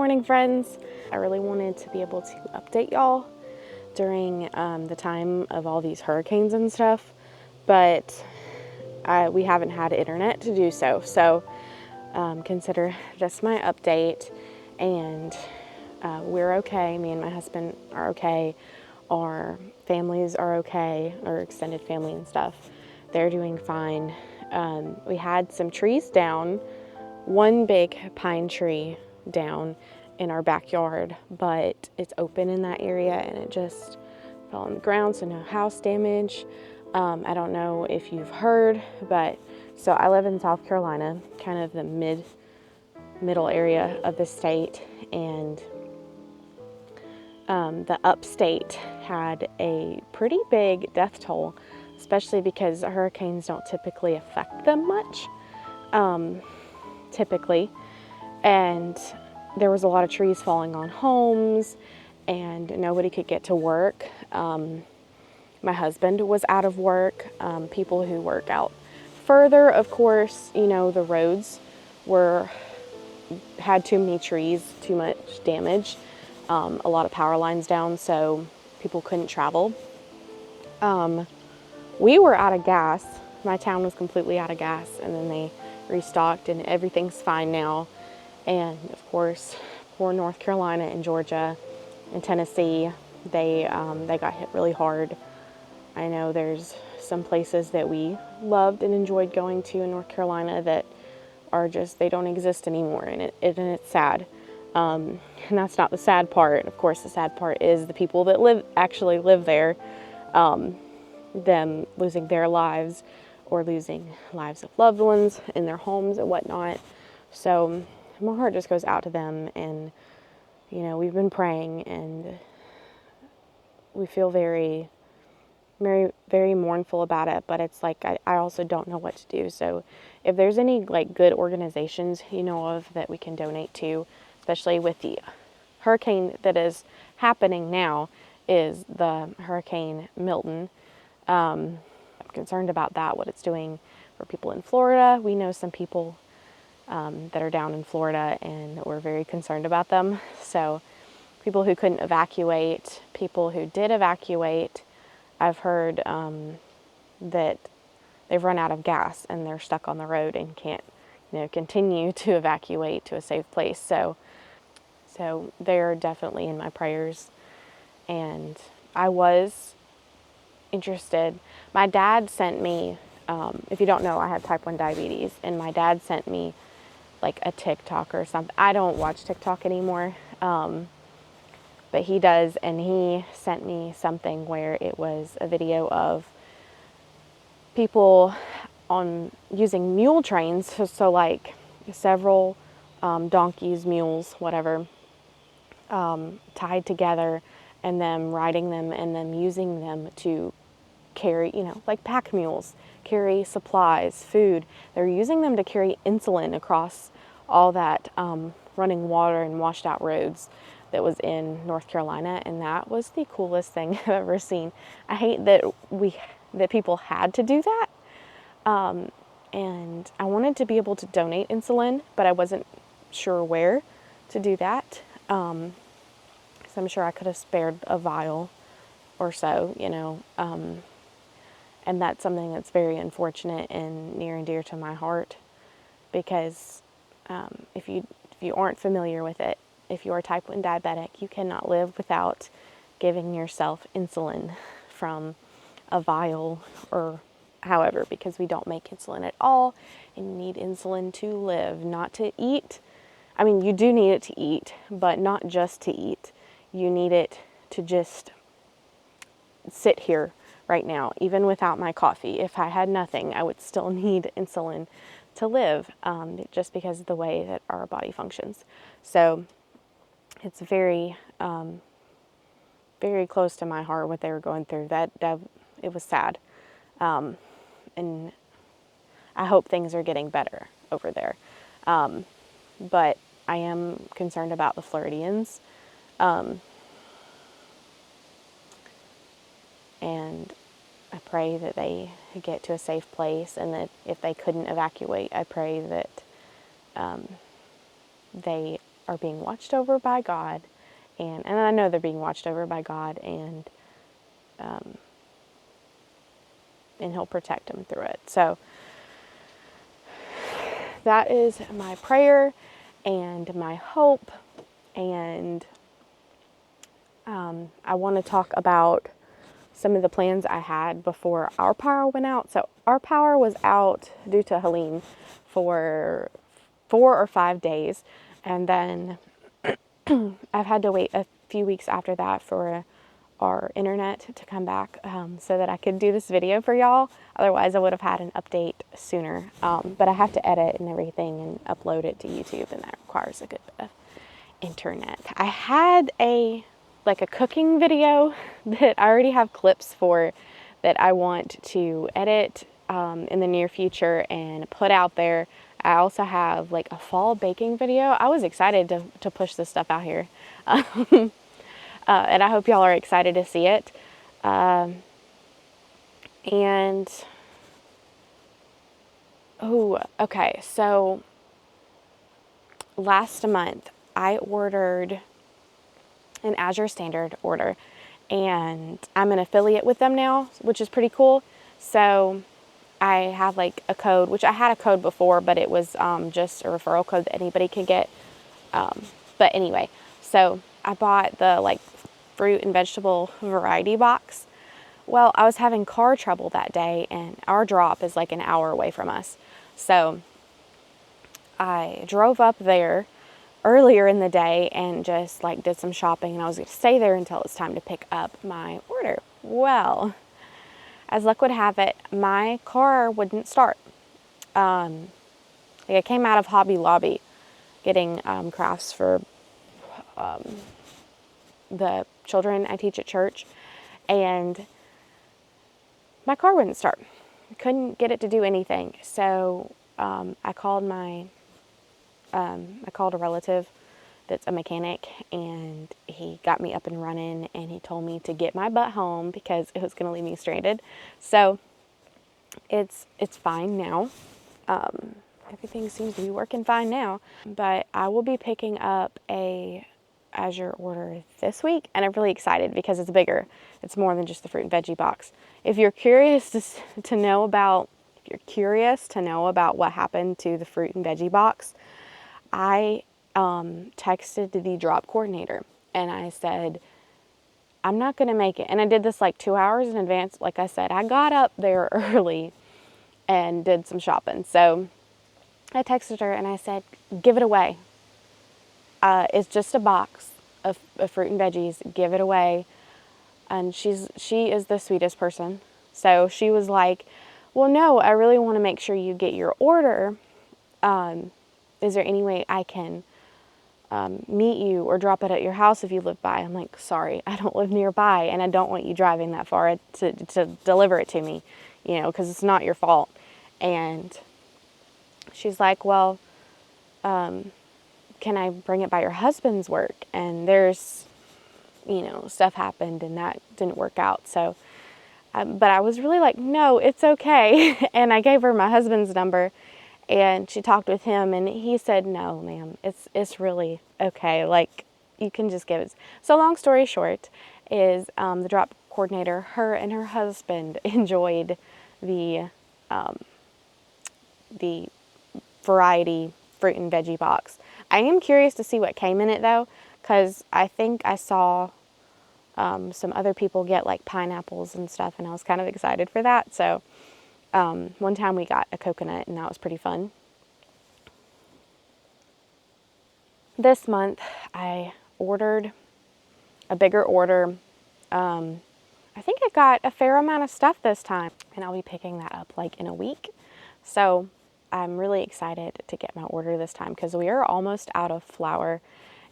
morning, friends. I really wanted to be able to update y'all during the time of all these hurricanes and stuff, but we haven't had internet to do so. So consider this my update, and we're okay. Me and my husband are okay. Our families are okay, our extended family and stuff. They're doing fine. We had some trees down, one big pine tree down in our backyard, but it's open in that area and it just fell on the ground, so no house damage. I don't know if you've heard, but so I live in South Carolina, kind of the middle area of the state, and the upstate had a pretty big death toll, especially because hurricanes don't typically affect them much, typically. And there was a lot of trees falling on homes, and nobody could get to work. My husband was out of work. People who work out further, of course, the roads had too many trees, too much damage, a lot of power lines down, so people couldn't travel. We were out of gas. My town was completely out of gas, and then they restocked, and everything's fine now. And of course, poor North Carolina and Georgia and Tennessee, they got hit really hard. I know there's some places that we loved and enjoyed going to in North Carolina that are just, they don't exist anymore, and it's sad. And that's not the sad part. Of course, the sad part is the people that actually live there, them losing their lives or losing lives of loved ones in their homes and whatnot. So my heart just goes out to them, and we've been praying, and we feel very, very, very mournful about it, but it's like I also don't know what to do. So if there's any good organizations of that we can donate to, especially with the hurricane that is happening now, is the Hurricane Milton. I'm concerned about that, what it's doing for people in Florida. We know some people that are down in Florida, and we're very concerned about them. So people who couldn't evacuate, people who did evacuate, I've heard that they've run out of gas and they're stuck on the road and can't continue to evacuate to a safe place. So they're definitely in my prayers. And I was interested. My dad sent me, if you don't know, I have type 1 diabetes, and my dad sent me a TikTok or something. I don't watch TikTok anymore, but he does, and he sent me something where it was a video of people using mule trains, so several donkeys, mules, whatever, tied together, and them riding them and them using them to carry, pack mules, carry supplies, food. They're using them to carry insulin across all that running water and washed out roads that was in North Carolina, and that was the coolest thing I've ever seen. I hate that people had to do that, and I wanted to be able to donate insulin, but I wasn't sure where to do that. So I'm sure I could have spared a vial or so, and that's something that's very unfortunate and near and dear to my heart, because if you aren't familiar with it, if you are type 1 diabetic, you cannot live without giving yourself insulin from a vial or however, because we don't make insulin at all, and you need insulin to live, not to eat. I mean, you do need it to eat, but not just to eat. You need it to just sit here right now. Even without my coffee, if I had nothing, I would still need insulin to live, just because of the way that our body functions. So it's very, very close to my heart what they were going through. That it was sad, and I hope things are getting better over there. But I am concerned about the Floridians, and I pray that they get to a safe place, and that if they couldn't evacuate, I pray that they are being watched over by God, and I know they're being watched over by God, and He'll protect them through it. So that is my prayer and my hope. And I want to talk about some of the plans I had before our power went out. So our power was out due to Helene for 4 or 5 days. And then I've had to wait a few weeks after that for our internet to come back so that I could do this video for y'all. Otherwise, I would have had an update sooner. But I have to edit and everything and upload it to YouTube, and that requires a good bit of internet. I had a cooking video that I already have clips for that I want to edit in the near future and put out there. I also have like a fall baking video. I was excited to push this stuff out here. And I hope y'all are excited to see it. Okay, so last month I ordered an Azure Standard order, and I'm an affiliate with them now, which is pretty cool. So I have like a code, which I had a code before, but it was just a referral code that anybody could get. But anyway, so I bought the like fruit and vegetable variety box. Well, I was having car trouble that day, and our drop is like an hour away from us. So I drove up there earlier in the day and just like did some shopping, and I was going to stay there until it was time to pick up my order. Well, as luck would have it, my car wouldn't start. I came out of Hobby Lobby getting crafts for the children I teach at church, and my car wouldn't start. I couldn't get it to do anything. So I called a relative that's a mechanic, and he got me up and running, and he told me to get my butt home because it was going to leave me stranded. So it's fine now. Everything seems to be working fine now, but I will be picking up a Azure order this week, and I'm really excited because it's bigger. It's more than just the fruit and veggie box. If you're curious to know about what happened to the fruit and veggie box, I texted the drop coordinator, and I said, I'm not going to make it. And I did this like 2 hours in advance. Like I said, I got up there early and did some shopping. So I texted her and I said, give it away. It's just a box of fruit and veggies. Give it away. And she is the sweetest person. So she was like, well, no, I really want to make sure you get your order. Is there any way I can meet you or drop it at your house if you live by? I'm like, sorry, I don't live nearby, and I don't want you driving that far to deliver it to me, because it's not your fault. And she's like, well, can I bring it by your husband's work? And there's, stuff happened and that didn't work out. So, but I was really like, no, it's okay. And I gave her my husband's number, and she talked with him, and he said, no, ma'am, it's really okay. Like, you can just give it. So long story short is the drop coordinator, her and her husband enjoyed the variety fruit and veggie box. I am curious to see what came in it though, because I think I saw some other people get like pineapples and stuff, and I was kind of excited for that. So one time we got a coconut, and that was pretty fun. This month I ordered a bigger order. I think I got a fair amount of stuff this time, and I'll be picking that up like in a week. So I'm really excited to get my order this time because we are almost out of flour.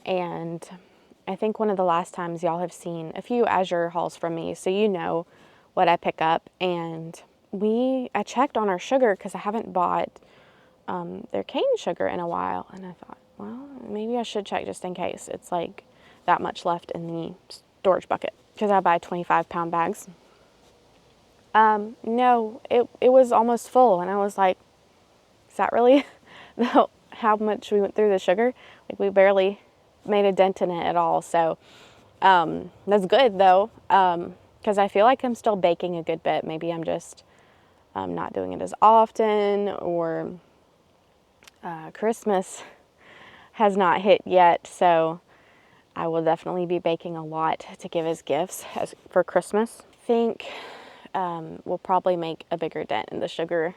And I think one of the last times y'all have seen a few Azure hauls from me, so you know what I pick up. And I checked on our sugar because I haven't bought their cane sugar in a while. And I thought, well, maybe I should check just in case. It's like that much left in the storage bucket because I buy 25-pound bags. No, it was almost full, and I was like, is that really? No, how much we went through the sugar. Like, we barely made a dent in it at all. So that's good though, because I feel like I'm still baking a good bit. Maybe I'm just not doing it as often, or Christmas has not hit yet. So I will definitely be baking a lot to give as gifts for Christmas. I think we'll probably make a bigger dent in the sugar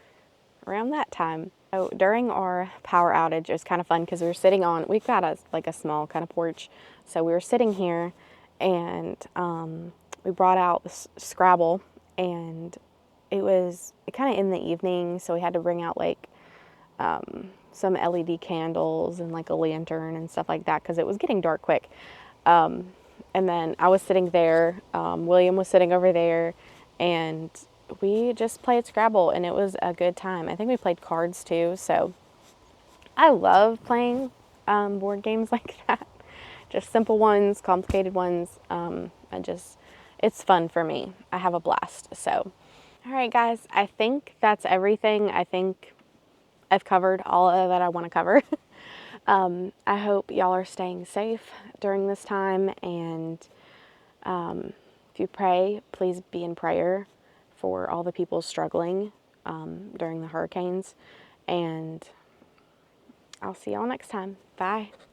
around that time. So during our power outage, it was kind of fun because we were sitting on, we've got a small kind of porch. So we were sitting here, and we brought out this Scrabble, and it was kind of in the evening. So we had to bring out like some LED candles and like a lantern and stuff like that because it was getting dark quick. And then I was sitting there, William was sitting over there, and we just played Scrabble, and it was a good time. I think we played cards too. So I love playing board games like that. Just simple ones, complicated ones. It's fun for me. I have a blast. So, all right, guys, I think that's everything. I think I've covered all that I want to cover. I hope y'all are staying safe during this time, and if you pray, please be in prayer for all the people struggling during the hurricanes, and I'll see y'all next time. Bye.